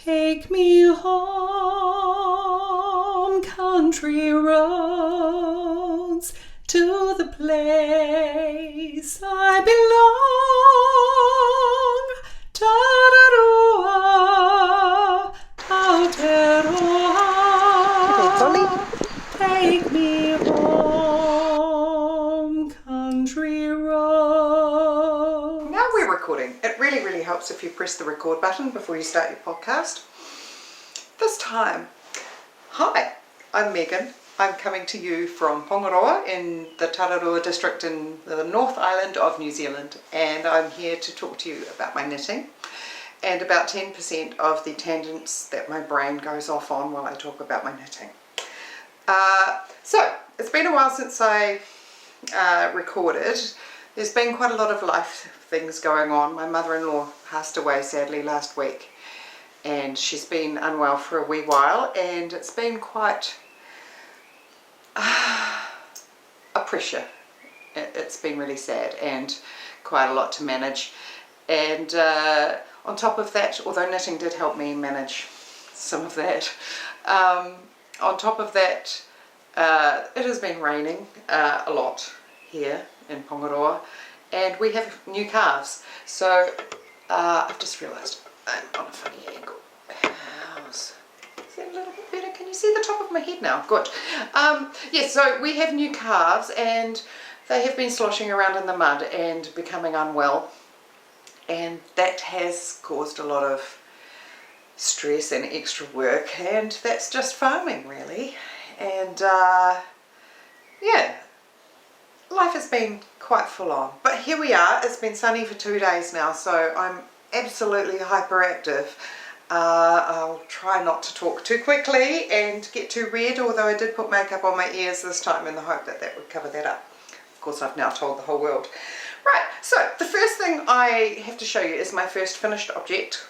Take me home, country roads, to the place I belong. Ta-da-doo-ah, Aotearoa. Take me home, country roads. Now we're recording. It really helps if you press the record button before you start your podcast. This time, hi, I'm Megan. I'm coming to you from Pongaroa in the Tararua district in the North Island of New Zealand, and I'm here to talk to you about my knitting and about 10% of the tangents that my brain goes off on while I talk about my knitting. So it's been a while since I recorded. There's been quite a lot of life things going on. My mother-in-law passed away sadly last week, and she's been unwell for a wee while, and it's been quite a pressure. It's been really sad and quite a lot to manage, and on top of that, although knitting did help me manage some of that, on top of that, it has been raining a lot here in Pongaroa, and we have new calves. So I've just realised I'm on a funny angle. Is that a little bit better? Can you see the top of my head now? Good. Yes, so we have new calves, and they have been sloshing around in the mud and becoming unwell, and that has caused a lot of stress and extra work, and that's just farming really. And yeah, life has been quite full on, but here we are. It's been sunny for 2 days now, so I'm absolutely hyperactive. I'll try not to talk too quickly and get too red, although I did put makeup on my ears this time in the hope that that would cover that up. Of course, I've now told the whole world. Right, so the first thing I have to show you is my first finished object,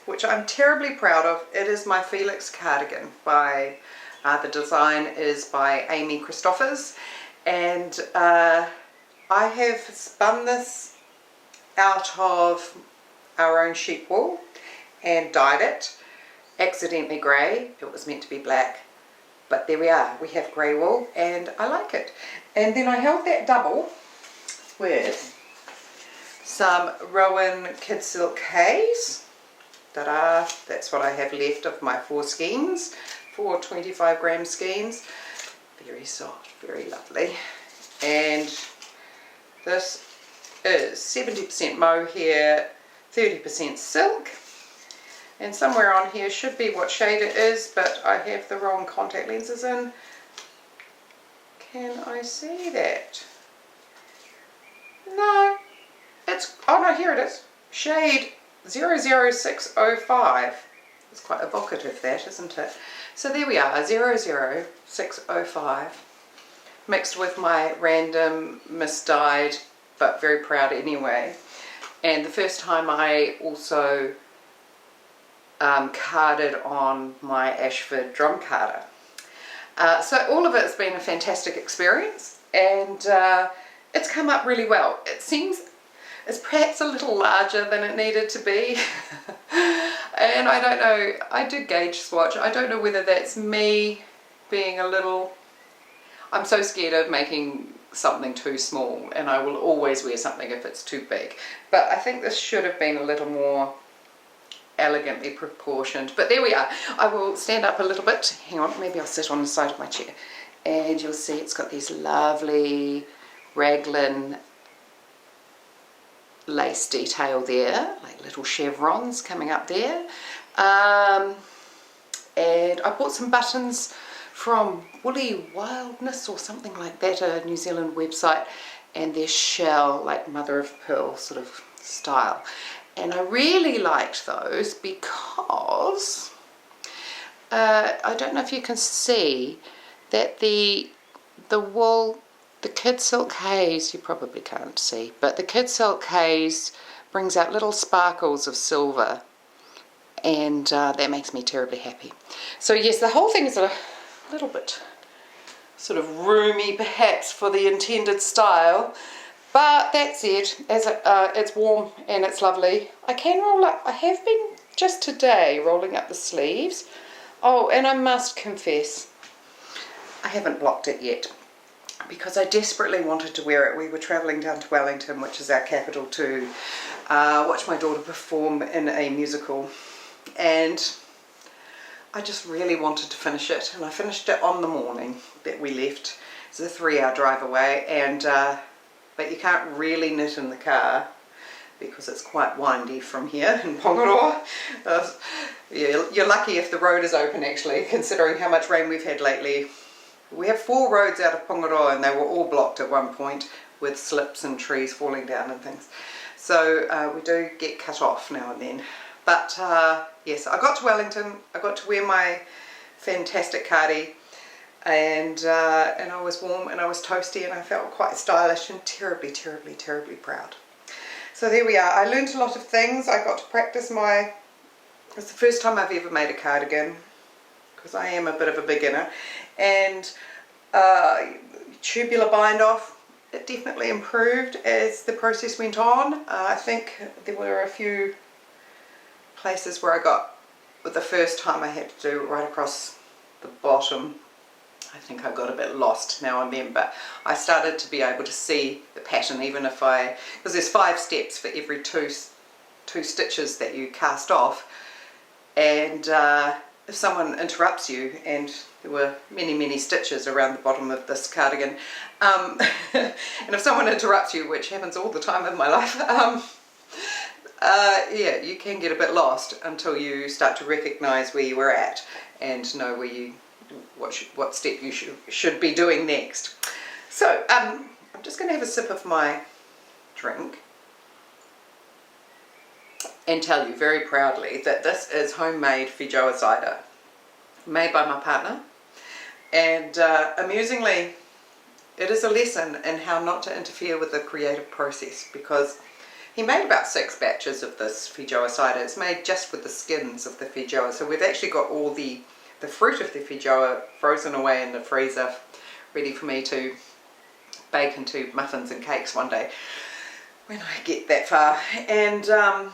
which I'm terribly proud of. It is my Felix cardigan by, the design is by Amy Christophers, and I have spun this out of our own sheep wool and dyed it, accidentally grey. It was meant to be black, but there we are. We have grey wool, and I like it. And then I held that double with some Rowan Kid Silk Haze. Ta-da! That's what I have left of my 4 skeins, 4 25-gram skeins. Very soft, very lovely. And this is 70% mohair, 30% silk. And somewhere on here should be what shade it is, but I have the wrong contact lenses in. Can I see that? No. It's, oh no, here it is. Shade 00605. It's quite evocative, that, isn't it? So there we are, 00605, mixed with my random misdyed, but very proud anyway. And the first time I also carded on my Ashford drum carder. So all of it's been a fantastic experience, and it's come up really well. It seems it's perhaps a little larger than it needed to be. And I don't know, I did gauge swatch. I don't know whether that's me being a little, I'm so scared of making something too small, and I will always wear something if it's too big. But I think this should have been a little more elegantly proportioned. But there we are. I will stand up a little bit. Hang on, maybe I'll sit on the side of my chair. And you'll see it's got these lovely raglan lace detail there, like little chevrons coming up there. And I bought some buttons from Woolly Wildness or something like that, a New Zealand website, and they're shell, like mother of pearl sort of style. And I really liked those because I don't know if you can see that the wool, the Kid Silk Haze, you probably can't see, but the Kid Silk Haze brings out little sparkles of silver, and that makes me terribly happy. So yes, the whole thing is a little bit sort of roomy perhaps for the intended style, but that's it. As it's warm and it's lovely. I can roll up. I have been just today, rolling up the sleeves. Oh, and I must confess, I haven't blocked it yet because I desperately wanted to wear it. We were travelling down to Wellington, which is our capital, to watch my daughter perform in a musical, and I just really wanted to finish it, and I finished it on the morning that we left. It's a 3-hour drive away, and but you can't really knit in the car because it's quite windy from here in Pongaroa. You're lucky if the road is open, actually, considering how much rain we've had lately. We have 4 roads out of Pongaroa, and they were all blocked at one point with slips and trees falling down and things. So we do get cut off now and then. But yes, I got to Wellington, I got to wear my fantastic cardi, and I was warm and I was toasty and I felt quite stylish and terribly, terribly, terribly proud. So there we are. I learned a lot of things. I got to practice my, it's the first time I've ever made a cardigan because I am a bit of a beginner, and tubular bind off, it definitely improved as the process went on. I think there were a few places where I got, with the first time I had to do it right across the bottom, I think I got a bit lost now and then, but I started to be able to see the pattern, even if because there's 5 steps for every two stitches that you cast off, and if someone interrupts you, and there were many, many stitches around the bottom of this cardigan, and if someone interrupts you, which happens all the time in my life, yeah, you can get a bit lost until you start to recognise where you were at and know where you, what step you should be doing next. So I'm just going to have a sip of my drink and tell you very proudly that this is homemade feijoa cider, made by my partner, and amusingly, it is a lesson in how not to interfere with the creative process, because he made about 6 batches of this feijoa cider. It's made just with the skins of the feijoa, so we've actually got all the fruit of the feijoa frozen away in the freezer, ready for me to bake into muffins and cakes one day when I get that far. And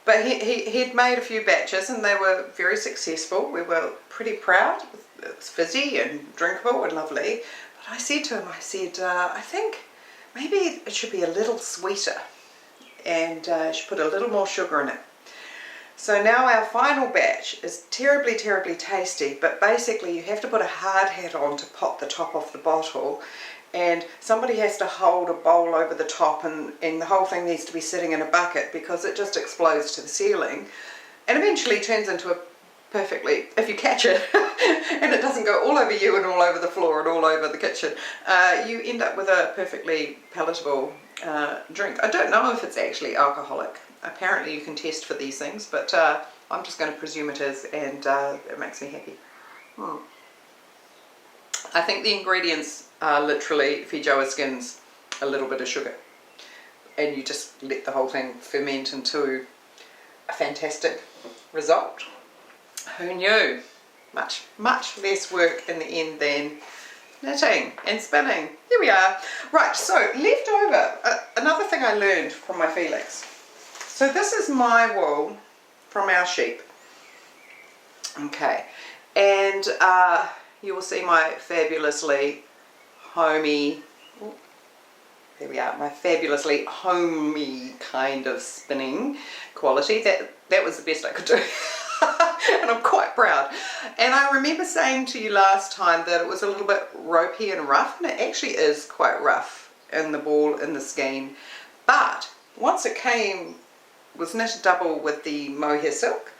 but he'd made a few batches and they were very successful. We were pretty proud. It was fizzy and drinkable and lovely. But I said to him, I said, I think maybe it should be a little sweeter, and should put a little more sugar in it. So now our final batch is terribly, terribly tasty, but basically you have to put a hard hat on to pop the top off the bottle, and somebody has to hold a bowl over the top, and the whole thing needs to be sitting in a bucket because it just explodes to the ceiling and eventually turns into a perfectly, if you catch it and it doesn't go all over you and all over the floor and all over the kitchen, you end up with a perfectly palatable drink. I don't know if it's actually alcoholic. Apparently you can test for these things, but I'm just going to presume it is, and it makes me happy. I think the ingredients are literally feijoa skins, a little bit of sugar, and you just let the whole thing ferment into a fantastic result. Who knew? Much, much less work in the end than knitting and spinning. Here we are. Right, so left over, another thing I learned from my Felix. So this is my wool from our sheep. Okay, and you will see my fabulously homey, there we are, my fabulously homey kind of spinning quality. That was the best I could do. And I'm quite proud. And I remember saying to you last time that it was a little bit ropey and rough, and it actually is quite rough in the ball, in the skein. But once it was knitted double with the mohair silk,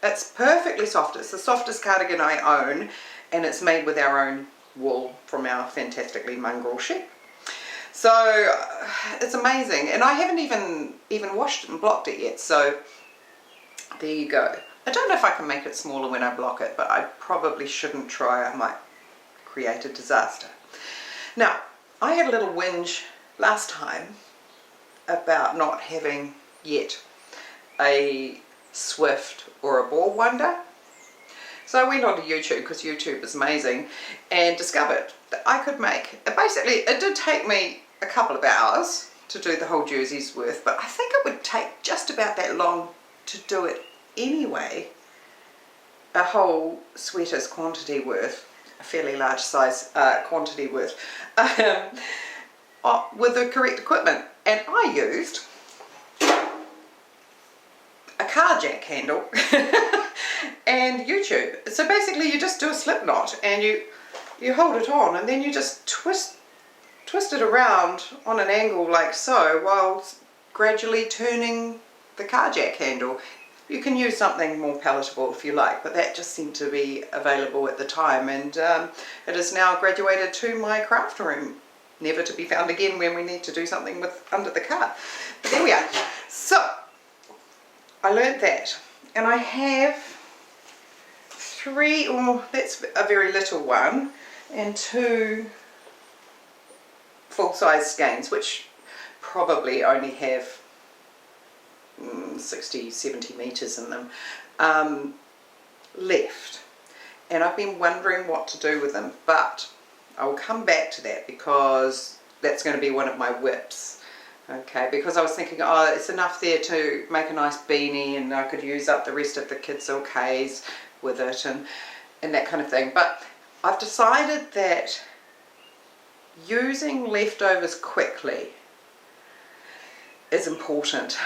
it's perfectly soft. It's the softest cardigan I own, and it's made with our own wool from our fantastically mongrel sheep. So it's amazing, and I haven't even washed it and blocked it yet, so there you go. I don't know if I can make it smaller when I block it, but I probably shouldn't try. I might create a disaster. Now, I had a little whinge last time about not having yet a Swift or a ball winder. So I went onto YouTube, because YouTube is amazing, and discovered that I could make, basically it did take me a couple of hours to do the whole jersey's worth, but I think it would take just about that long to do it anyway. A whole sweater's quantity worth, a fairly large size quantity worth, with the correct equipment. And I used a car jack handle and YouTube. So basically you just do a slip knot and you hold it on, and then you just twist it around on an angle like so, while gradually turning the car jack handle. You can use something more palatable if you like, but that just seemed to be available at the time, and it is now graduated to my craft room, never to be found again when we need to do something with under the car. But there we are. So I learnt that, and I have 3, or that's a very little one, and 2 full-size skeins, which probably only have 60-70 meters in them left, and I've been wondering what to do with them, but I'll come back to that because that's going to be one of my whips. Okay, because I was thinking, oh, it's enough there to make a nice beanie, and I could use up the rest of the Kid Silk Haze with it and that kind of thing. But I've decided that using leftovers quickly is important.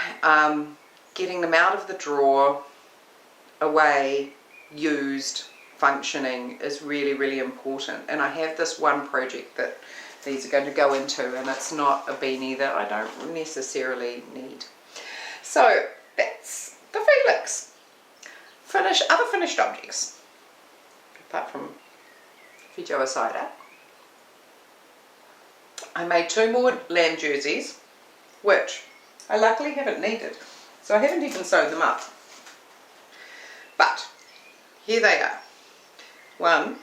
Getting them out of the drawer, away, used, functioning is really, really important. And I have this one project that these are going to go into, and it's not a beanie that I don't necessarily need. So that's the Felix. Other finished objects, apart from Fijoa cider. I made 2 more lamb jerseys, which I luckily haven't needed, so I haven't even sewed them up. But here they are. 1,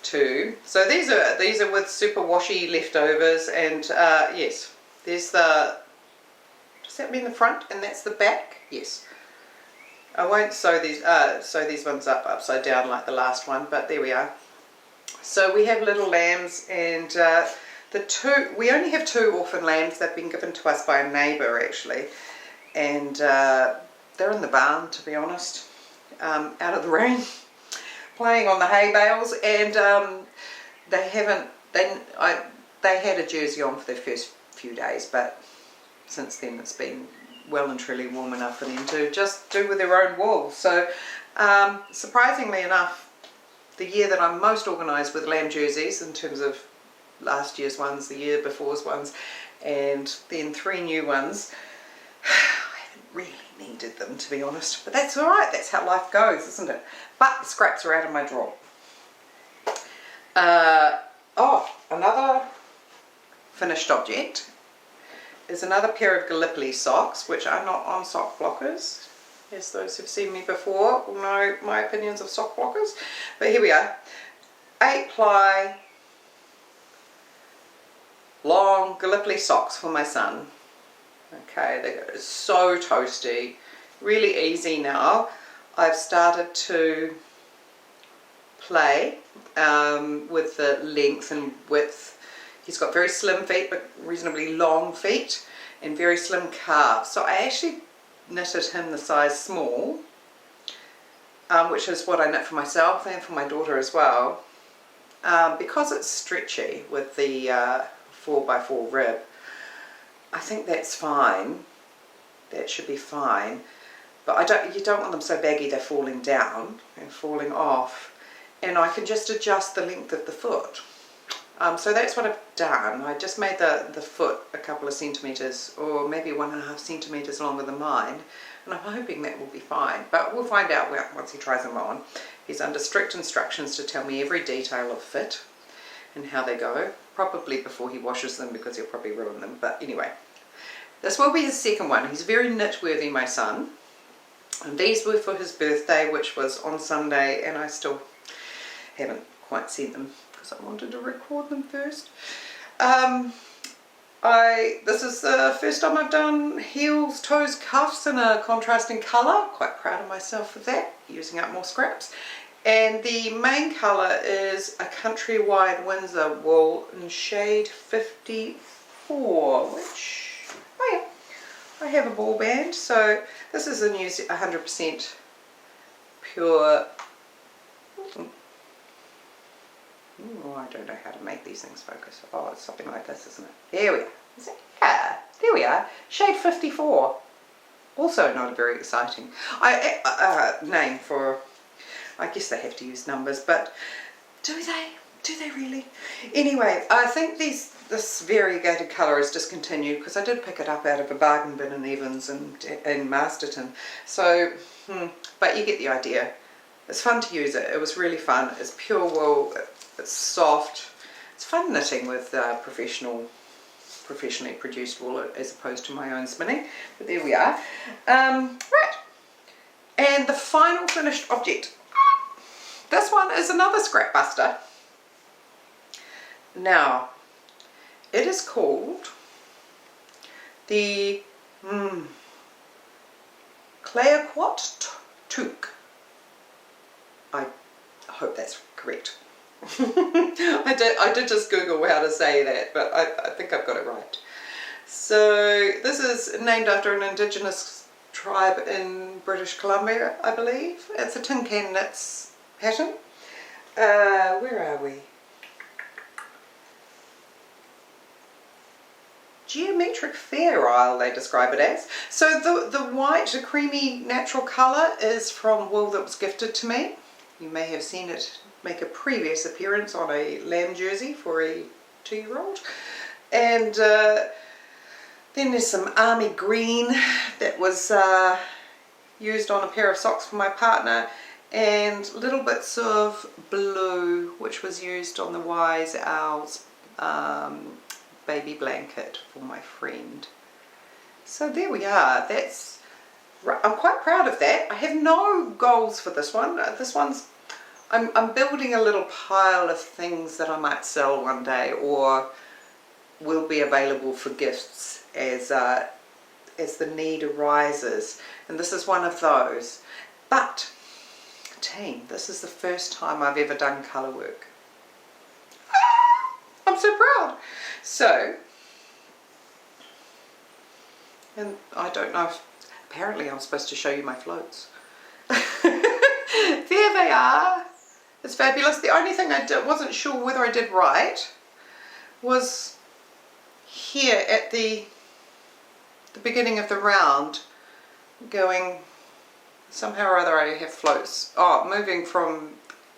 2. So these are with super washy leftovers, and yes, there's the. Does that mean the front and that's the back? Yes. I won't sew these ones up upside down like the last one, but there we are. So we have little lambs, and we only have 2 orphan lambs. They've been given to us by a neighbour actually, and they're in the barn, to be honest, out of the rain, playing on the hay bales, and they had a jersey on for their first few days, but since then it's been well and truly warm enough for them to just do with their own wool. So surprisingly enough, the year that I'm most organised with lamb jerseys in terms of last year's ones, the year before's ones, and then 3 new ones, I haven't really needed them, to be honest, but that's alright, that's how life goes, isn't it? But the scraps are out of my drawer. Another finished object is another pair of Gallipoli socks, which are not on sock blockers, as those who've seen me before will know my opinions of sock blockers. But here we are, 8-ply long Gallipoli socks for my son. Okay, they're so toasty, really easy now. I've started to play with the length and width. He's got very slim feet but reasonably long feet and very slim calves. So I actually knitted him the size small, which is what I knit for myself and for my daughter as well. Because it's stretchy with the 4x4 rib, I think that's fine. That should be fine. But you don't want them so baggy they're falling down and falling off. And I can just adjust the length of the foot. So that's what I've done. I just made the foot a couple of centimetres, or maybe 1.5 centimetres longer than mine, and I'm hoping that will be fine, but we'll find out once he tries them on. He's under strict instructions to tell me every detail of fit and how they go, probably before he washes them because he'll probably ruin them, but anyway. This will be his second one. He's very knit-worthy, my son, and these were for his birthday, which was on Sunday, and I still haven't quite sent them because I wanted to record them first. This is the first time I've done heels, toes, cuffs in a contrasting colour. Quite proud of myself for that, using up more scraps. And the main colour is a Countrywide Windsor wool in shade 54. 4, which, oh yeah, I have a ball band. So this is a new 100% pure, oh, I don't know how to make these things focus. Oh, it's something like this, isn't it? There we are. Is it? Yeah, there we are. Shade 54. Also not a very exciting name for, I guess they have to use numbers, but do they? Do they really? Anyway, I think this variegated colour is discontinued because I did pick it up out of a bargain bin in Evans and in Masterton. So, but you get the idea. It's fun to use it. It was really fun. It's pure wool. It's soft. It's fun knitting with professionally produced wool as opposed to my own spinning. But there we are. Right. And the final finished object. This one is another scrap buster. Now, it is called the Clayoquot Toque. I hope that's correct. I did just Google how to say that, but I think I've got it right. So this is named after an indigenous tribe in British Columbia, I believe. It's a TinCanKnits pattern. Where are we? Geometric fair isle, they describe it as. So the white, the creamy natural colour is from wool that was gifted to me. You may have seen it make a previous appearance on a lamb jersey for a 2-year-old. And then there's some army green that was used on a pair of socks for my partner, and little bits of blue which was used on the Wise Owl's baby blanket for my friend. So there we are. I'm quite proud of that. I have no goals for this one. I'm building a little pile of things that I might sell one day or will be available for gifts as the need arises, and this is one of those. But team, this is the first time I've ever done colour work. I'm so proud. So, and I don't know if, apparently I'm supposed to show you my floats. There they are. It's fabulous. The only thing I wasn't sure whether I did right was here at the beginning of the round, going, somehow or other I have floats, moving from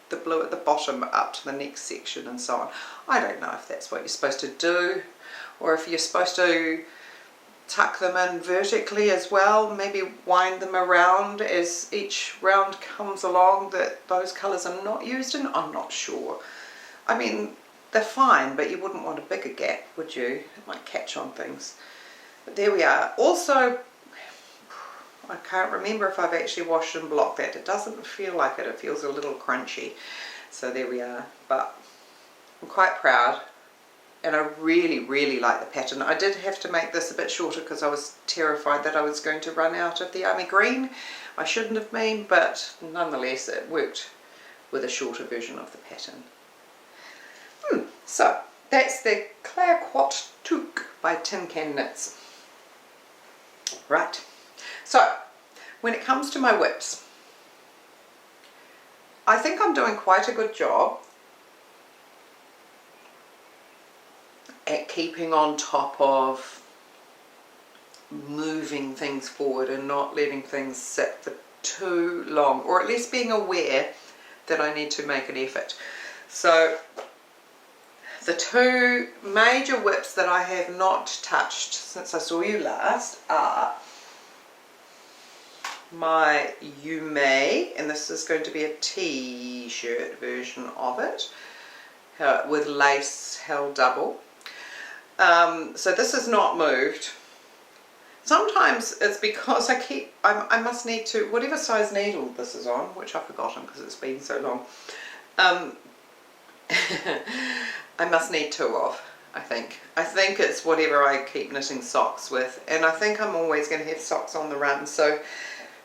the blue at the bottom up to the next section and so on. I don't know if that's what you're supposed to do, or if you're supposed to tuck them in vertically as well, maybe wind them around as each round comes along, that those colours are not used in. I'm not sure. I mean, they're fine, but you wouldn't want a bigger gap, would you? It might catch on things. But there we are. Also, I can't remember if I've actually washed and blocked that. It doesn't feel like it. It feels a little crunchy. So there we are. But I'm quite proud. And I really, really like the pattern. I did have to make this a bit shorter because I was terrified that I was going to run out of the army green. I shouldn't have been, but nonetheless it worked with a shorter version of the pattern. So that's the Clayoquot Toque by TinCanKnits. Right. So when it comes to my whips, I think I'm doing quite a good job at keeping on top of moving things forward and not letting things sit for too long, or at least being aware that I need to make an effort. So the two major whips that I have not touched since I saw you last are my YUME, and this is going to be a t-shirt version of it with lace held double. So this is not moved. Sometimes it's because I must need to, whatever size needle this is on, which I've forgotten because it's been so long, I must need two of, I think. I think it's whatever I keep knitting socks with, and I think I'm always going to have socks on the run, so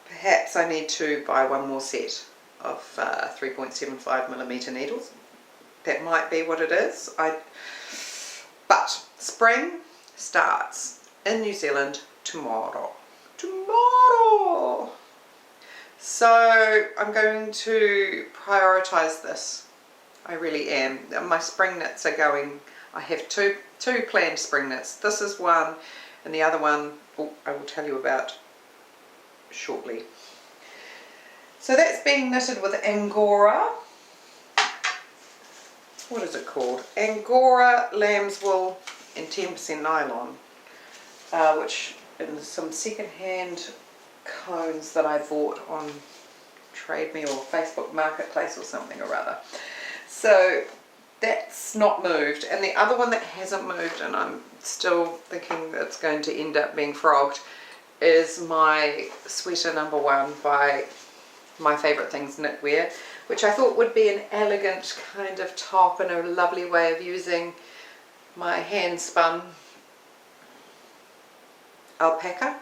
perhaps I need to buy one more set of 3.75mm needles. That might be what it is. But spring, starts in New Zealand tomorrow. Tomorrow! So I'm going to prioritise this. I really am. My spring knits are going, I have two planned spring knits. This is one, and the other one I will tell you about shortly. So that's being knitted with angora. What is it called? Angora, lambswool and 10% nylon, which in some second-hand cones that I bought on Trade Me or Facebook Marketplace or something or other. So that's not moved, and the other one that hasn't moved, and I'm still thinking it's going to end up being frogged, is my sweater #1 by My Favourite Things Knitwear, which I thought would be an elegant kind of top and a lovely way of using my hand spun alpaca.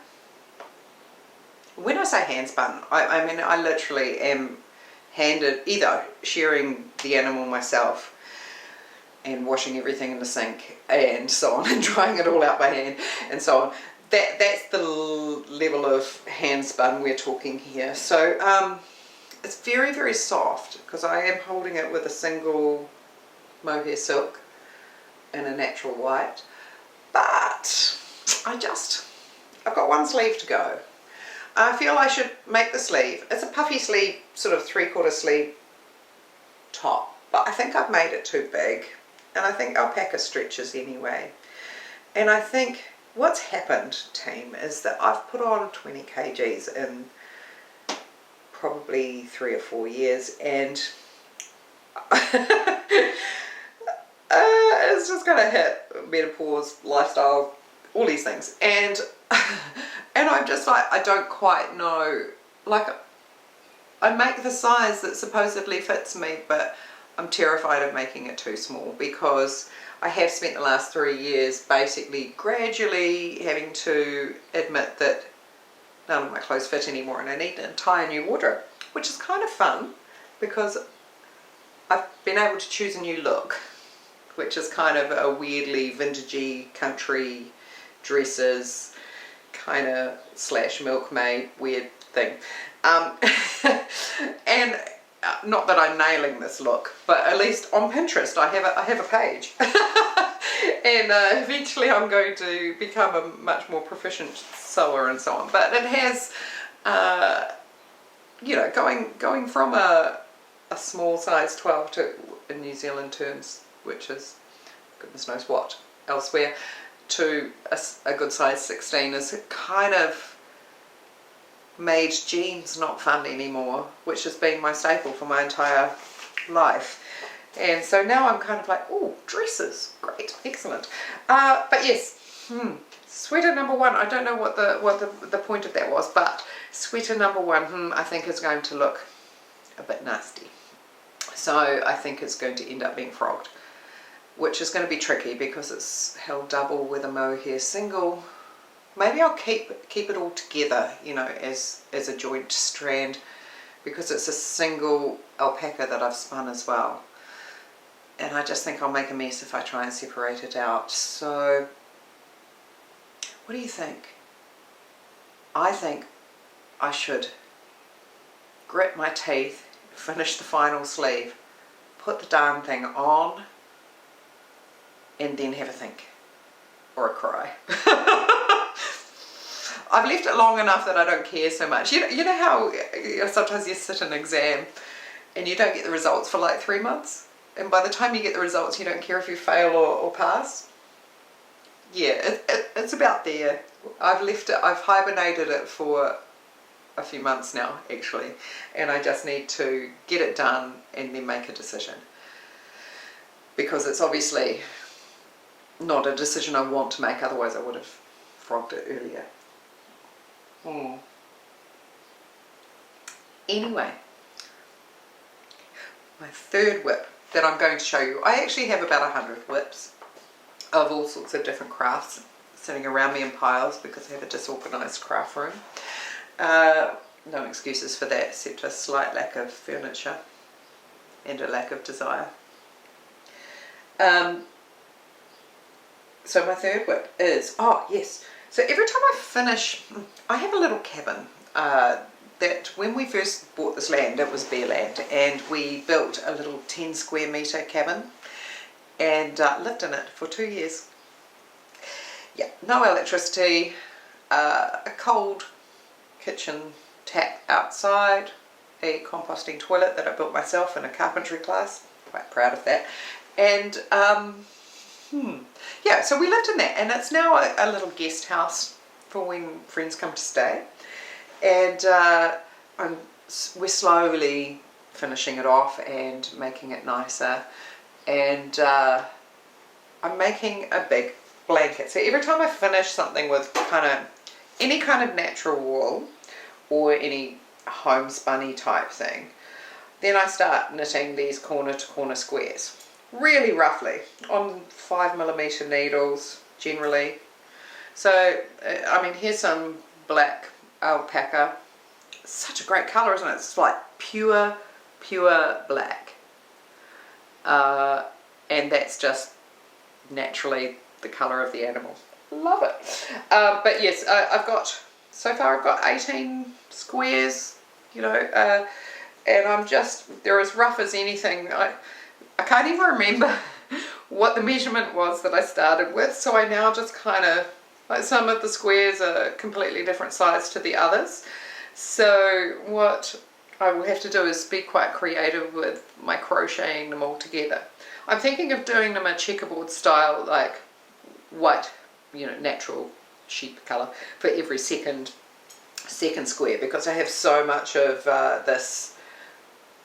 When I say hand spun, I mean I literally am either shearing the animal myself and washing everything in the sink and so on, and drying it all out by hand and so on. That's the level of hand spun we're talking here. So it's very, very soft because I am holding it with a single mohair silk in a natural white, but I've got one sleeve to go. I feel I should make the sleeve. It's a puffy sleeve, sort of 3/4 sleeve top, but I think I've made it too big, and I think alpaca stretches anyway. And I think what's happened, team, is that I've put on 20 kgs in probably 3 or 4 years, and it's just going to hit menopause, lifestyle, all these things, and I'm just like, I don't quite know, like I make the size that supposedly fits me, but I'm terrified of making it too small, because I have spent the last 3 years basically gradually having to admit that none of my clothes fit anymore and I need an entire new wardrobe, which is kind of fun because I've been able to choose a new look, which is kind of a weirdly vintagey country dresses kind of / milkmaid weird thing. And not that I'm nailing this look, but at least on Pinterest I have a page. And eventually I'm going to become a much more proficient sewer and so on. But it has, you know, going from a small size 12 to, in New Zealand terms, which is goodness knows what elsewhere, to a good size 16 is kind of made jeans not fun anymore, which has been my staple for my entire life. And so now I'm kind of like, oh, dresses, great, excellent. But yes, sweater #1, I don't know what the point of that was, but sweater #1, I think is going to look a bit nasty. So I think it's going to end up being frogged, which is going to be tricky because it's held double with a mohair single. Maybe I'll keep it all together, you know, as a joint strand, because it's a single alpaca that I've spun as well. And I just think I'll make a mess if I try and separate it out. So, what do you think? I think I should grit my teeth, finish the final sleeve, put the darn thing on, and then have a think, or a cry. I've left it long enough that I don't care so much. You know how sometimes you sit an exam and you don't get the results for like 3 months, and by the time you get the results you don't care if you fail or pass? Yeah, it's about there. I've left it, I've hibernated it for a few months now actually, and I just need to get it done and then make a decision, because it's obviously not a decision I want to make, otherwise I would have frogged it earlier. Anyway, my third whip that I'm going to show you, I actually have about 100 whips of all sorts of different crafts sitting around me in piles because I have a disorganised craft room. No excuses for that except a slight lack of furniture and a lack of desire. so my third whip is, oh yes, so every time I finish, I have a little cabin that when we first bought this land, it was bare land, and we built a little 10 square metre cabin and lived in it for 2 years. Yeah, no electricity, a cold kitchen tap outside, a composting toilet that I built myself in a carpentry class, quite proud of that, and yeah, so we lived in that, and it's now a little guest house for when friends come to stay, and we're slowly finishing it off and making it nicer, and I'm making a big blanket. So every time I finish something with any kind of natural wool or any homespunny type thing, then I start knitting these corner to corner squares, really roughly, on 5mm needles generally. So I mean, here's some black alpaca. Such a great colour, isn't it? It's like pure black, and that's just naturally the colour of the animal. Love it. But yes, so far I've got 18 squares, you know, and they're as rough as anything. I can't even remember what the measurement was that I started with, so I now just kind of, like, some of the squares are completely different size to the others. So what I will have to do is be quite creative with my crocheting them all together. I'm thinking of doing them a checkerboard style, like white, you know, natural sheep colour for every second square, because I have so much of this.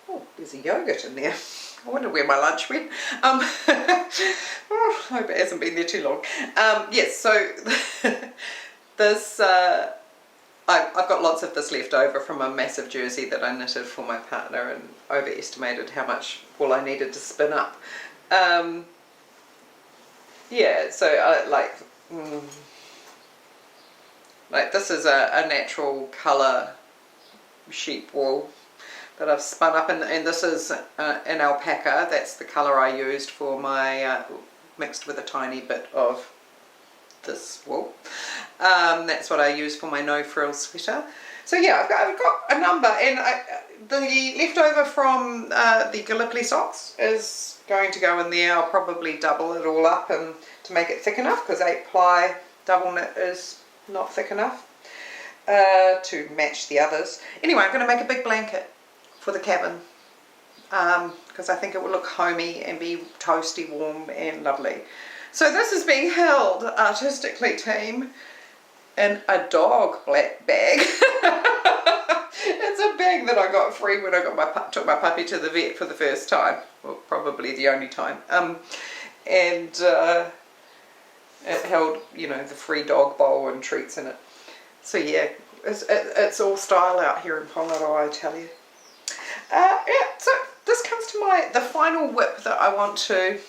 Oh, there's a yogurt in there. I wonder where my lunch went. Oh, I hope it hasn't been there too long. Yes, so this, I've got lots of this left over from a massive jersey that I knitted for my partner and overestimated how much wool I needed to spin up. Yeah, so like this is a natural colour sheep wool that I've spun up, and this is an alpaca. That's the colour I used for my, mixed with a tiny bit of this wool. That's what I use for my no frills sweater. So yeah, I've got a number, and the leftover from the Gallipoli socks is going to go in there. I'll probably double it all up and to make it thick enough, because 8-ply double knit is not thick enough to match the others. Anyway, I'm going to make a big blanket for the cabin, because I think it will look homey and be toasty warm and lovely. So this is being held artistically, team, in a dog black bag. It's a bag that I got free when I took my puppy to the vet for the first time, well, probably the only time, and it held, you know, the free dog bowl and treats in it. So yeah, it's all style out here in Pongaro, I tell you. Yeah, so this comes to the final whip that I want to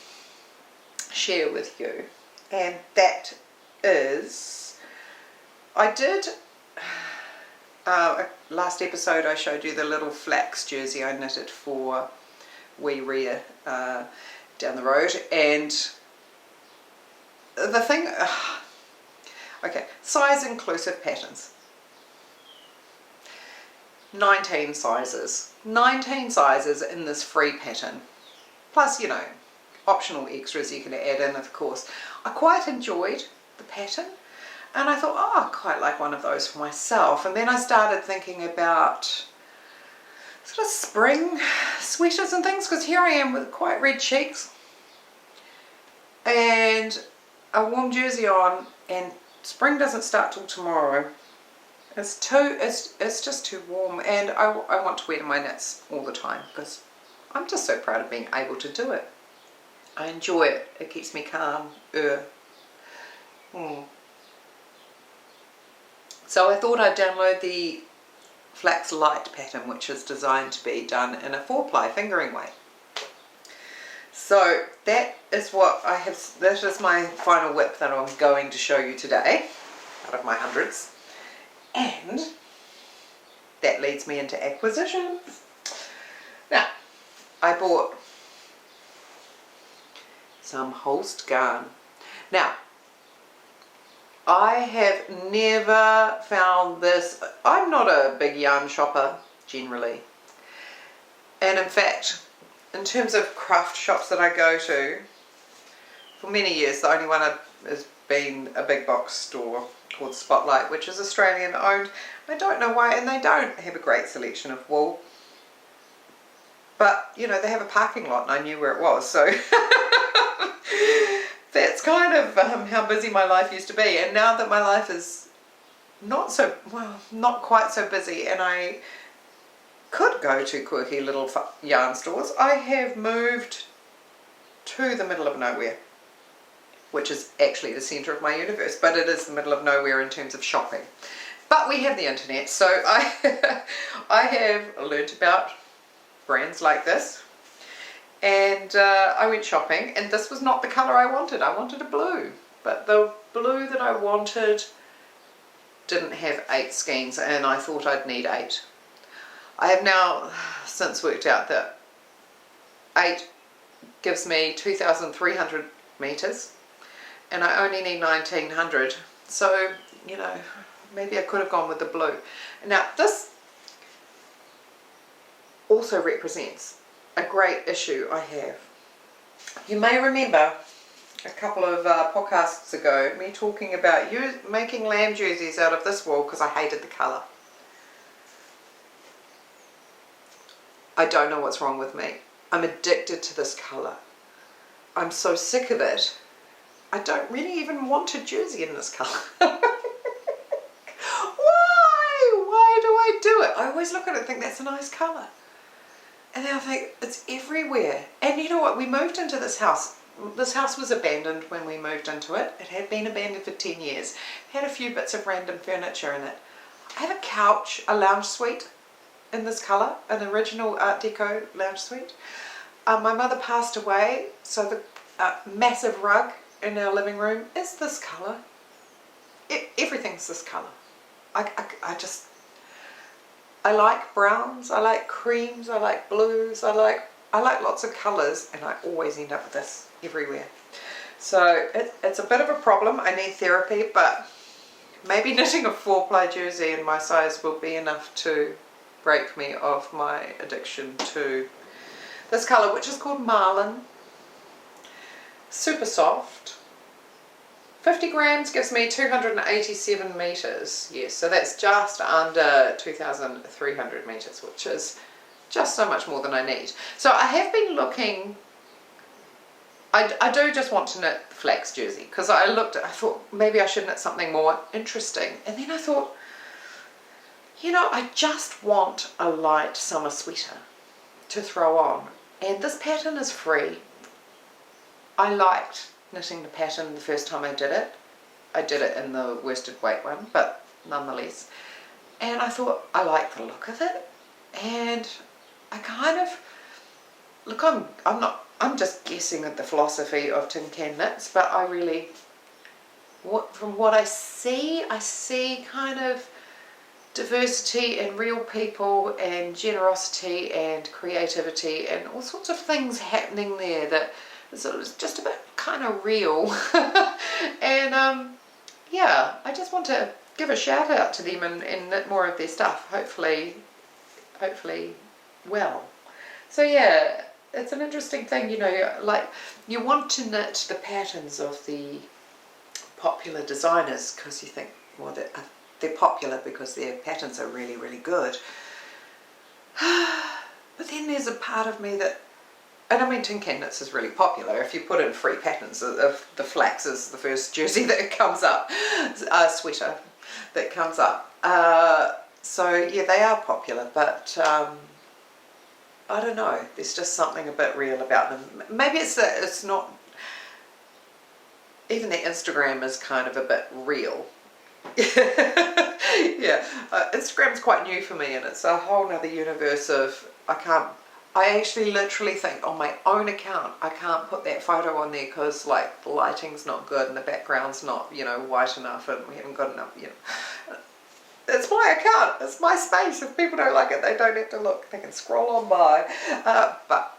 share with you, and that is, I did last episode I showed you the little FLAX jersey I knitted for wee Rhea down the road, and the thing, okay, size inclusive patterns, 19 sizes in this free pattern, plus, you know, optional extras you can add in, of course. I quite enjoyed the pattern, and I thought, oh, I quite like one of those for myself. And then I started thinking about sort of spring sweaters and things, because here I am with quite red cheeks and a warm jersey on, and spring doesn't start till tomorrow. It's just too warm, and I want to wear my knits all the time, because I'm just so proud of being able to do it. I enjoy it. It keeps me calm. So I thought I'd download the FLAX Light pattern, which is designed to be done in a 4-ply fingering way. So that is what I have. That is my final whip that I'm going to show you today, out of my hundreds. And that leads me into acquisitions. Now, I bought some Holst garn. Now, I have never found this. I'm not a big yarn shopper generally, and in fact in terms of craft shops that I go to, for many years the only one has been a big box store called Spotlight, which is Australian owned. I don't know why, and they don't have a great selection of wool, but you know, they have a parking lot and I knew where it was, so that's kind of how busy my life used to be. And now that my life is not quite so busy, and I could go to quirky little yarn stores, I have moved to the middle of nowhere, which is actually the centre of my universe, but it is the middle of nowhere in terms of shopping. But we have the internet, so I have learnt about brands like this, and I went shopping, and this was not the colour I wanted. I wanted a blue, but the blue that I wanted didn't have 8 skeins, and I thought I'd need 8. I have now since worked out that 8 gives me 2,300 metres, and I only need 1,900, so you know, maybe I could have gone with the blue. Now this also represents a great issue I have. You may remember a couple of podcasts ago me talking about making lamb jerseys out of this wool because I hated the colour. I don't know what's wrong with me. I'm addicted to this colour. I'm so sick of it. I don't really even want a jersey in this colour. Why do I do it? I always look at it and think that's a nice colour. And then I think it's everywhere. And you know what? We moved into this house. This house was abandoned when we moved into it. It had been abandoned for 10 years. It had a few bits of random furniture in it. I have a couch, a lounge suite in this colour, an original Art Deco lounge suite. My mother passed away, so the massive rug in our living room is this colour. Everything's this colour. I like browns, I like creams, I like blues, I like lots of colours, and I always end up with this everywhere. So it's a bit of a problem. I need therapy, but maybe knitting a 4-ply jersey in my size will be enough to break me of my addiction to this colour, which is called Marlin. Super soft. 50 grams gives me 287 metres. Yes, so that's just under 2,300 metres, which is just so much more than I need. So I have been looking, I do just want to knit flax jersey, because I thought maybe I should knit something more interesting. And then I thought, you know, I just want a light summer sweater to throw on. And this pattern is free. I liked knitting the pattern the first time I did it. I did it in the worsted weight one, but nonetheless. And I thought, I like the look of it. And I kind of, look, I'm just guessing at the philosophy of TinCanKnits, but I really, from what I see kind of diversity and real people and generosity and creativity and all sorts of things happening there that it's just a bit kind of real. And yeah, I just want to give a shout out to them and knit more of their stuff, hopefully well. So yeah, it's an interesting thing, you know, like you want to knit the patterns of the popular designers because you think, well, they're popular because their patterns are really, really good. But then there's a part of me that, and I mean, TinCanKnits is really popular. If you put in free patterns, of the FLAX is the first jersey that comes up, sweater that comes up. So yeah, they are popular, but I don't know. There's just something a bit real about them. Maybe it's that it's not. Even their Instagram is kind of a bit real. Yeah, Instagram's quite new for me, and it's a whole nother universe of I actually literally think on my own account I can't put that photo on there because like the lighting's not good and the background's not, you know, white enough and we haven't got enough, you know. It's my account, it's my space. If people don't like it, they don't have to look, they can scroll on by. But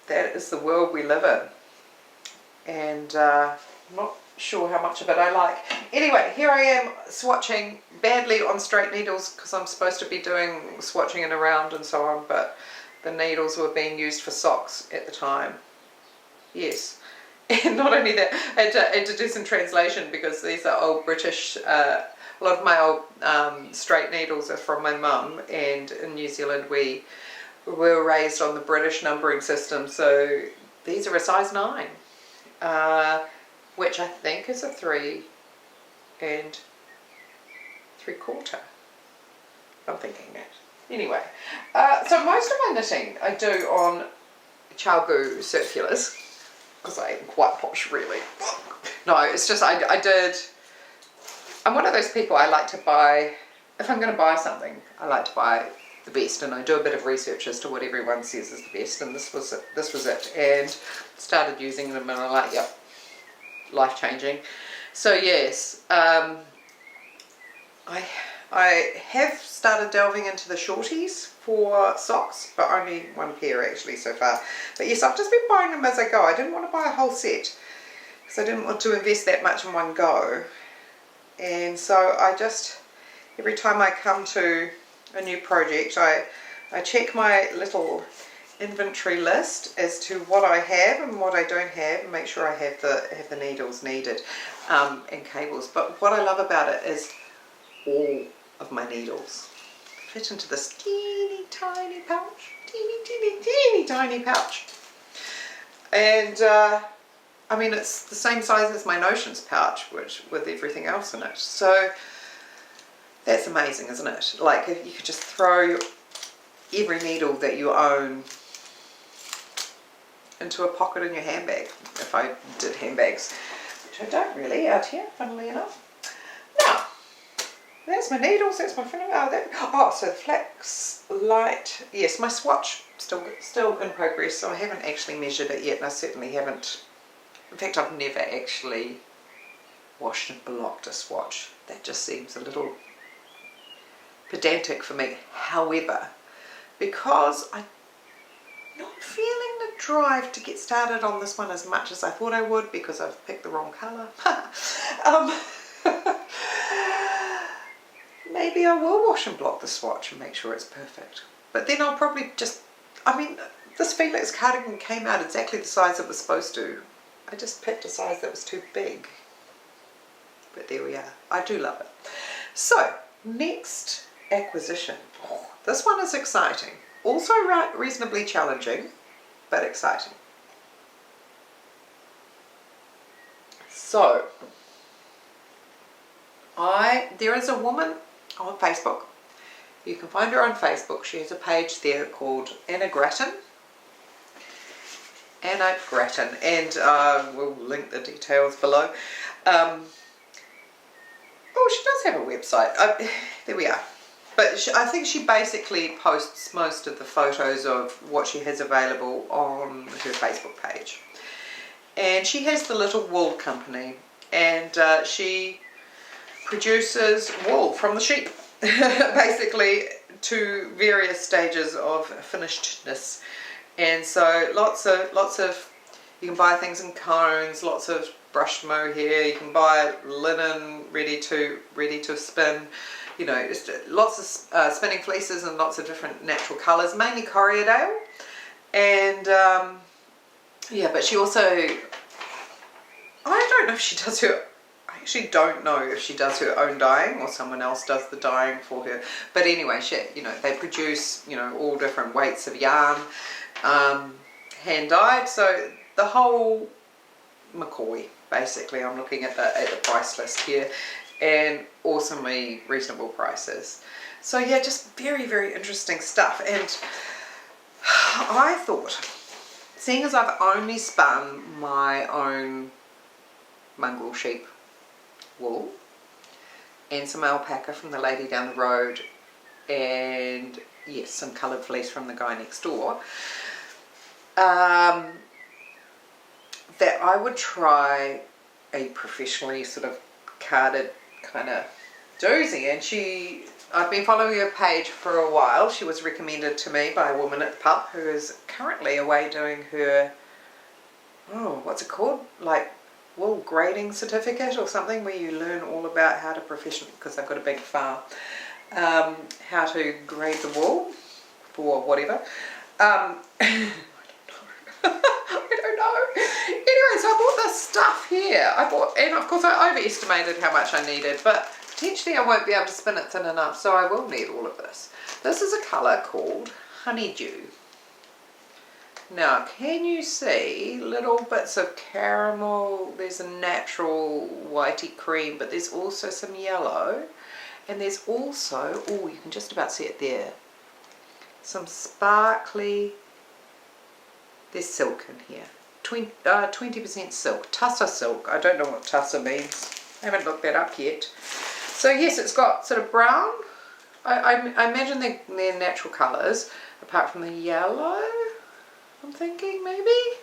that is the world we live in, and I'm sure how much of it I like. Anyway, here I am swatching badly on straight needles because I'm supposed to be doing swatching and around and so on, but the needles were being used for socks at the time. Yes. And not only that, I had to do some translation because these are old British, a lot of my old straight needles are from my mum, and in New Zealand we were raised on the British numbering system, so these are a size 9. Which I think is a 3 3/4. I'm thinking that. Anyway, so most of my knitting I do on Chalgu circulars, because I am quite posh really. No, it's just I'm one of those people, I like to buy, if I'm going to buy something, I like to buy the best, and I do a bit of research as to what everyone says is the best, and this was it, and started using them and I'm like, yep, life-changing. So yes, I have started delving into the shorties for socks, but only one pair actually so far. But yes, I've just been buying them as I go. I didn't want to buy a whole set because I didn't want to invest that much in one go, and so I just, every time I come to a new project, I check my little inventory list as to what I have and what I don't have, and make sure I have the needles needed and cables. But what I love about it is all of my needles fit into this teeny tiny pouch, teeny tiny pouch, and I mean it's the same size as my Notions pouch, which with everything else in it. So that's amazing, isn't it? Like if you could just throw every needle that you own into a pocket in your handbag, if I did handbags, which I don't really out here, funnily enough. Now, there's my needles, that's my finger. So the FLAX light, yes, my swatch still in progress, so I haven't actually measured it yet, and I certainly haven't, in fact I've never actually washed and blocked a swatch. That just seems a little pedantic for me. However, because I'm not feeling the drive to get started on this one as much as I thought I would, because I've picked the wrong colour. Maybe I will wash and block the swatch and make sure it's perfect. But then I'll probably just, I mean, this Felix cardigan came out exactly the size it was supposed to. I just picked a size that was too big. But there we are. I do love it. So, next acquisition. Oh, this one is exciting. Also reasonably challenging, but exciting. So, there is a woman on Facebook. You can find her on Facebook. She has a page there called Gratton. Gratton, and we'll link the details below. Oh, she does have a website. There we are. But I think she basically posts most of the photos of what she has available on her Facebook page. And she has the Little Wool Company, and she produces wool from the sheep, basically to various stages of finishedness. And so lots of, you can buy things in cones, lots of brushed mohair, you can buy linen ready to spin, you know, just lots of spinning fleeces and lots of different natural colours, mainly Corriedale. And yeah, but she also, I don't know if she does her, I actually don't know if she does her own dyeing or someone else does the dyeing for her. But anyway, she, you know, they produce, you know, all different weights of yarn, hand dyed. So the whole MegCorby, basically. I'm looking at the price list here, and awesomely reasonable prices. So yeah, just very, very interesting stuff. And I thought, seeing as I've only spun my own mongrel sheep wool and some alpaca from the lady down the road, and yes, some coloured fleece from the guy next door, that I would try a professionally sort of carded kind of doozy. And I've been following her page for a while. She was recommended to me by a woman at the pub who is currently away doing her, oh, what's it called? Like wool grading certificate or something where you learn all about how to professionally, because I've got a big farm, how to grade the wool for whatever. I don't know. Anyway, so I bought this stuff here. And of course I overestimated how much I needed, but potentially I won't be able to spin it thin enough, so I will need all of this. This is a colour called Honeydew. Now, can you see little bits of caramel? There's a natural whitey cream, but there's also some yellow. And there's also, oh, you can just about see it there, some sparkly, there's silk in here. 20% silk, Tussah silk. I don't know what Tussah means. I haven't looked that up yet. So yes, it's got sort of brown. I imagine they're natural colours, apart from the yellow. I'm thinking maybe.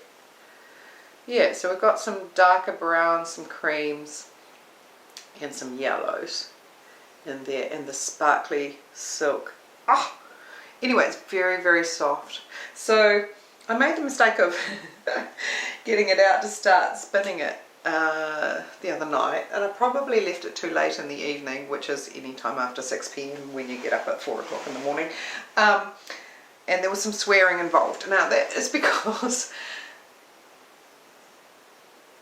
Yeah, so we've got some darker browns, some creams, and some yellows in there, and the sparkly silk. Oh, anyway, it's very, very soft. So I made the mistake of getting it out to start spinning it the other night, and I probably left it too late in the evening, which is any time after 6 p.m. when you get up at 4 o'clock in the morning. And there was some swearing involved. Now that is because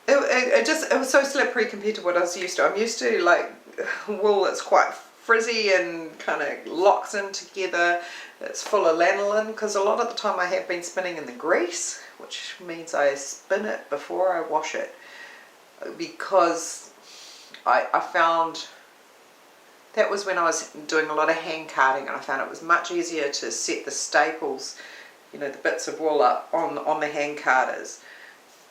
it was so slippery compared to what I was used to. I'm used to like wool that's quite frizzy and kind of locks in together. It's full of lanolin, because a lot of the time I have been spinning in the grease, which means I spin it before I wash it, because I found that was when I was doing a lot of hand carding, and I found it was much easier to set the staples, you know, the bits of wool up on the hand carders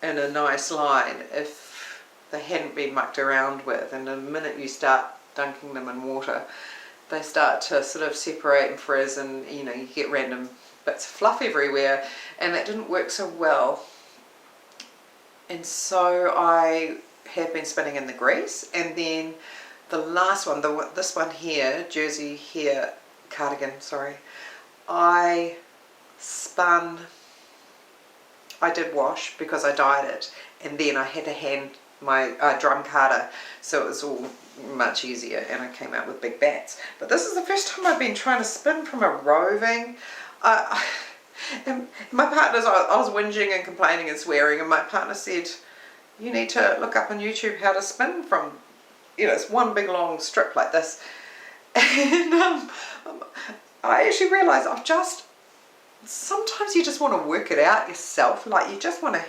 in a nice line if they hadn't been mucked around with. And the minute you start dunking them in water, they start to sort of separate and frizz, and you know, you get random bits of fluff everywhere, and that didn't work so well. And so I have been spinning in the grease, and then the last one, this one here, Jersey here, cardigan, sorry, I spun, I did wash because I dyed it, and then I had to hand my drum carder, so it was all much easier, and I came out with big bats. But this is the first time I've been trying to spin from a roving. And my partner's, I was whinging and complaining and swearing, and my partner said, you need to look up on YouTube how to spin from, you know, it's one big long strip like this. And I actually realised sometimes you just want to work it out yourself. Like, you just want to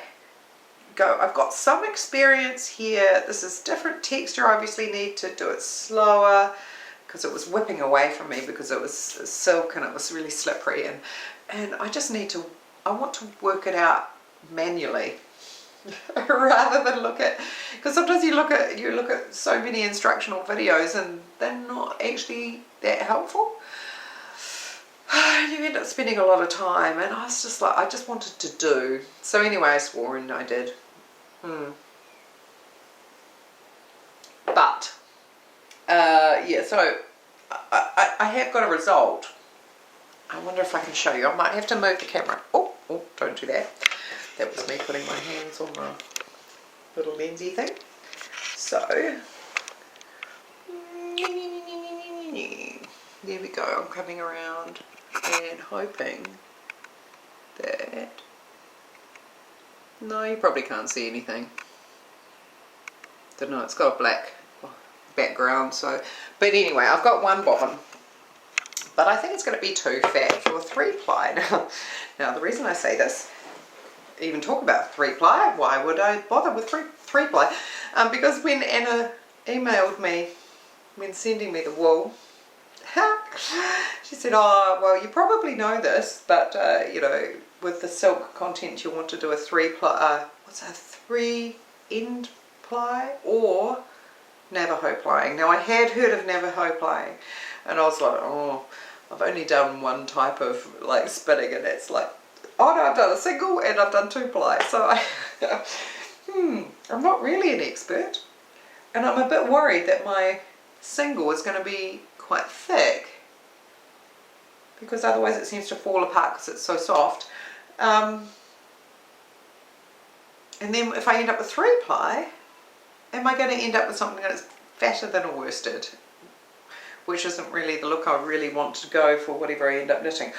go, I've got some experience here, this is different texture, I obviously need to do it slower, because it was whipping away from me because it was silk and it was really slippery, and I just need to, I want to work it out manually rather than look at, because sometimes you look at so many instructional videos and they're not actually that helpful. You end up spending a lot of time, and I was just like, I just wanted to do. So anyway, I swore and I did. But yeah, so I have got a result. I wonder if I can show you. I might have to move the camera. Oh, don't do that. That was me putting my hands on the little lensy thing. So there we go. I'm coming around and hoping that, no, you probably can't see anything. Don't know, it's got a black background, so, but anyway, I've got one bobbin, but I think it's going to be too fat for a 3-ply. Now the reason I say this, even talk about 3-ply, why would I bother with 3-ply? Because when Anna emailed me when sending me the wool, she said, oh, well, you probably know this, but you know, with the silk content you want to do a 3-ply, what's a 3-end ply or Navajo plying. Now I had heard of Navajo plying, and I was like, oh, I've only done one type of like spinning, and it's like, oh no, I've done a single and I've done 2-ply, so I'm not really an expert, and I'm a bit worried that my single is going to be quite thick, because otherwise it seems to fall apart because it's so soft. And then if I end up with 3-ply, am I going to end up with something that's fatter than a worsted, which isn't really the look I really want to go for whatever I end up knitting.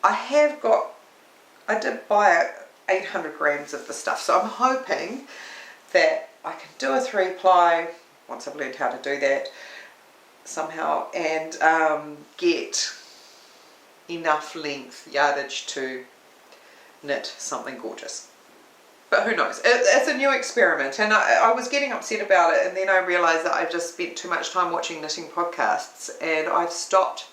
I did buy 800 grams of the stuff, so I'm hoping that I can do a 3-ply once I've learned how to do that somehow, and get enough length yardage to knit something gorgeous. But who knows, it's a new experiment, and I was getting upset about it, and then I realised that I've just spent too much time watching knitting podcasts, and I've stopped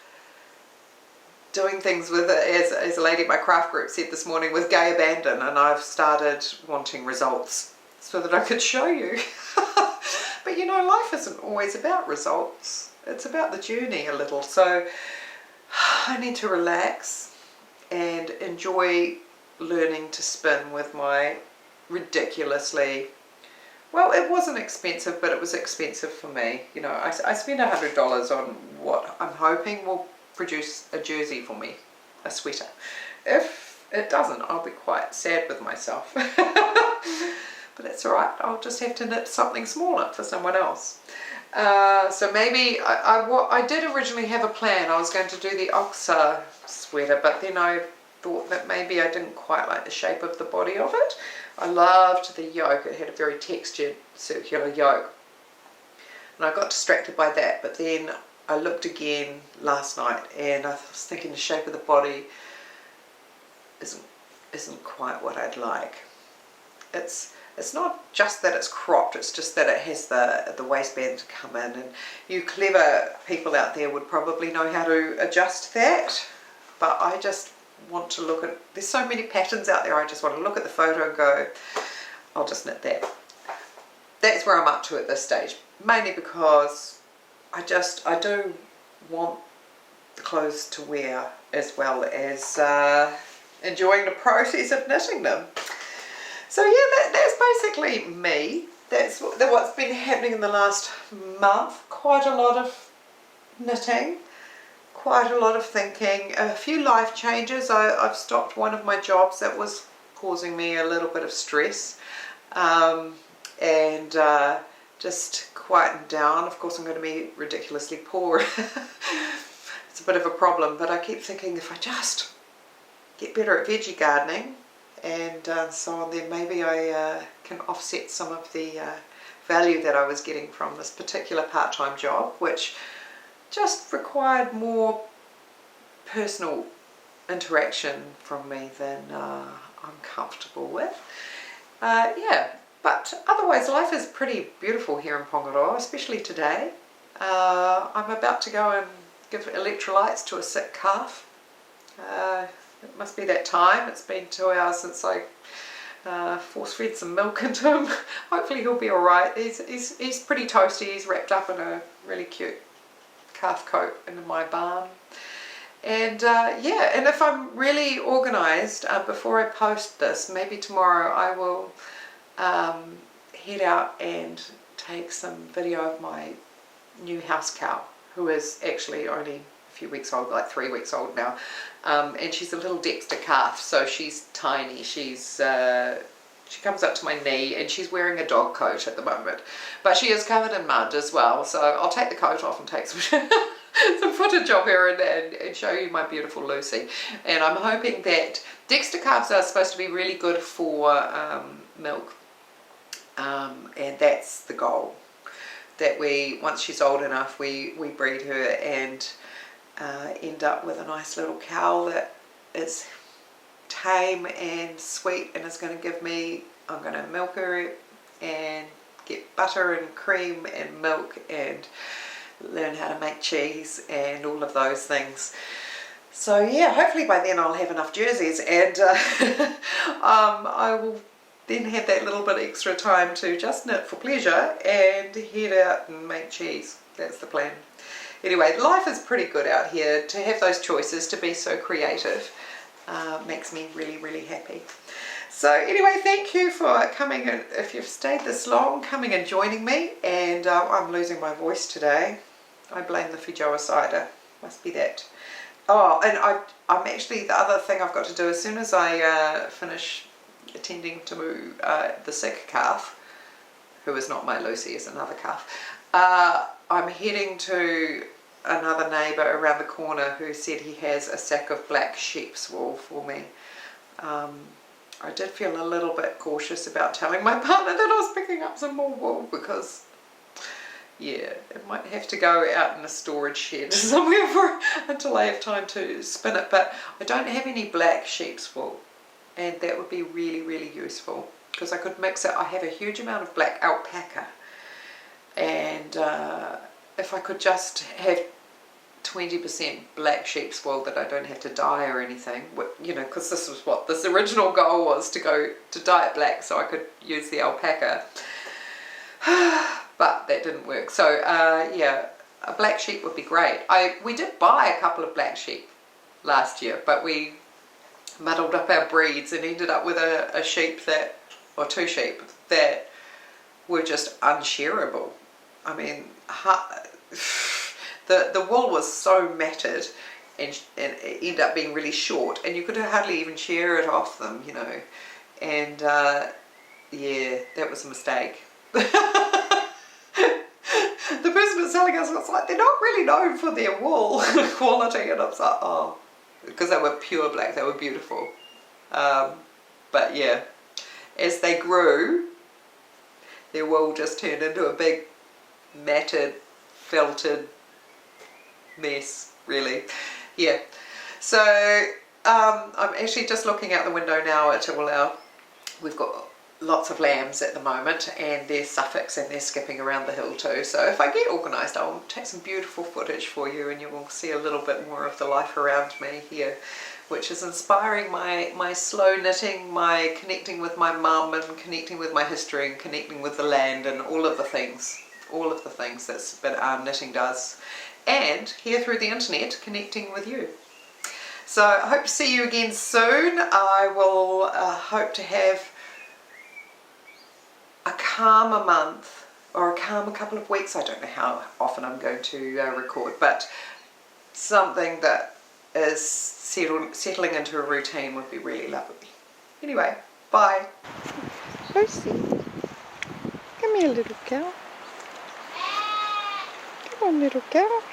doing things with it, as a lady at my craft group said this morning, with gay abandon, and I've started wanting results so that I could show you. But you know, life isn't always about results, it's about the journey a little, so I need to relax and enjoy learning to spin with my ridiculously, well, it wasn't expensive, but it was expensive for me. You know, I spent $100 on what I'm hoping will produce a jersey for me, a sweater. If it doesn't, I'll be quite sad with myself. But that's alright, I'll just have to knit something smaller for someone else. So maybe, I did originally have a plan. I was going to do the OKSA sweater, but then I thought that maybe I didn't quite like the shape of the body of it. I loved the yoke, it had a very textured circular yoke, and I got distracted by that. But then I looked again last night, and I was thinking the shape of the body isn't quite what I'd like. It's not just that it's cropped, it's just that it has the waistband to come in, and you clever people out there would probably know how to adjust that. But I just want to look at, there's so many patterns out there, I just want to look at the photo and go, I'll just knit that. That's where I'm up to at this stage, mainly because I do want the clothes to wear as well as enjoying the process of knitting them. So yeah, that's basically me. That's what's been happening in the last month. Quite a lot of knitting, quite a lot of thinking, a few life changes. I've stopped one of my jobs that was causing me a little bit of stress, and just quietened down. Of course, I'm going to be ridiculously poor. It's a bit of a problem, but I keep thinking if I just get better at veggie gardening and so on, then maybe I can offset some of the value that I was getting from this particular part-time job, which just required more personal interaction from me than I'm comfortable with. Yeah, but otherwise life is pretty beautiful here in Pongaroa, especially today. I'm about to go and give electrolytes to a sick calf. It must be that time. It's been 2 hours since I force-fed some milk into him. Hopefully he'll be alright. He's pretty toasty. He's wrapped up in a really cute calf coat in my barn. And yeah, and if I'm really organised, before I post this, maybe tomorrow I will head out and take some video of my new house cow, who is actually only a few weeks old, like 3 weeks old now, and she's a little Dexter calf, so she's tiny. She comes up to my knee, and she's wearing a dog coat at the moment, but she is covered in mud as well, so I'll take the coat off and take some some footage of her and show you my beautiful Lucy. And I'm hoping that Dexter calves are supposed to be really good for milk, and that's the goal, that once she's old enough, we breed her and end up with a nice little cow that is tame and sweet and is going to give me, I'm going to milk her and get butter and cream and milk and learn how to make cheese and all of those things. So yeah, hopefully by then I'll have enough jerseys, and I will then have that little bit extra time to just knit for pleasure and head out and make cheese. That's the plan. Anyway, life is pretty good out here. To have those choices, to be so creative, makes me really, really happy. So anyway, thank you for coming, and if you've stayed this long, coming and joining me. And I'm losing my voice today. I blame the Fijoa cider. Must be that. Oh, and I'm actually, the other thing I've got to do as soon as I finish attending to the sick calf, who is not my Lucy, is another calf. I'm heading to another neighbour around the corner who said he has a sack of black sheep's wool for me. I did feel a little bit cautious about telling my partner that I was picking up some more wool because, yeah, it might have to go out in a storage shed somewhere until I have time to spin it. But I don't have any black sheep's wool, and that would be really, really useful because I could mix it. I have a huge amount of black alpaca, and if I could just have 20% black sheep's wool that I don't have to dye or anything, you know, because this was what this original goal was, to go to dye it black so I could use the alpaca. But that didn't work. So yeah, a black sheep would be great. We did buy a couple of black sheep last year, but we muddled up our breeds and ended up with a sheep that, or two sheep that were just unshareable. I mean, the wool was so matted and it ended up being really short, and you could hardly even shear it off them, you know. And yeah, that was a mistake. The person that's selling us was like, they're not really known for their wool quality, and I was like, oh, because they were pure black, they were beautiful. But yeah, as they grew, their wool just turned into a big matted, felted mess, really. Yeah, so I'm actually just looking out the window now at all our, we've got lots of lambs at the moment, and they're Suffolks and they're skipping around the hill too. So if I get organised, I'll take some beautiful footage for you, and you will see a little bit more of the life around me here, which is inspiring my slow knitting, my connecting with my mum, and connecting with my history, and connecting with the land, and all of the things that knitting does. And here through the internet, connecting with you. So I hope to see you again soon. I will hope to have a calmer month, or a calmer couple of weeks. I don't know how often I'm going to record, but something that is settling into a routine would be really lovely. Anyway, bye. Lucy, come here, little cow. Come on, little cow.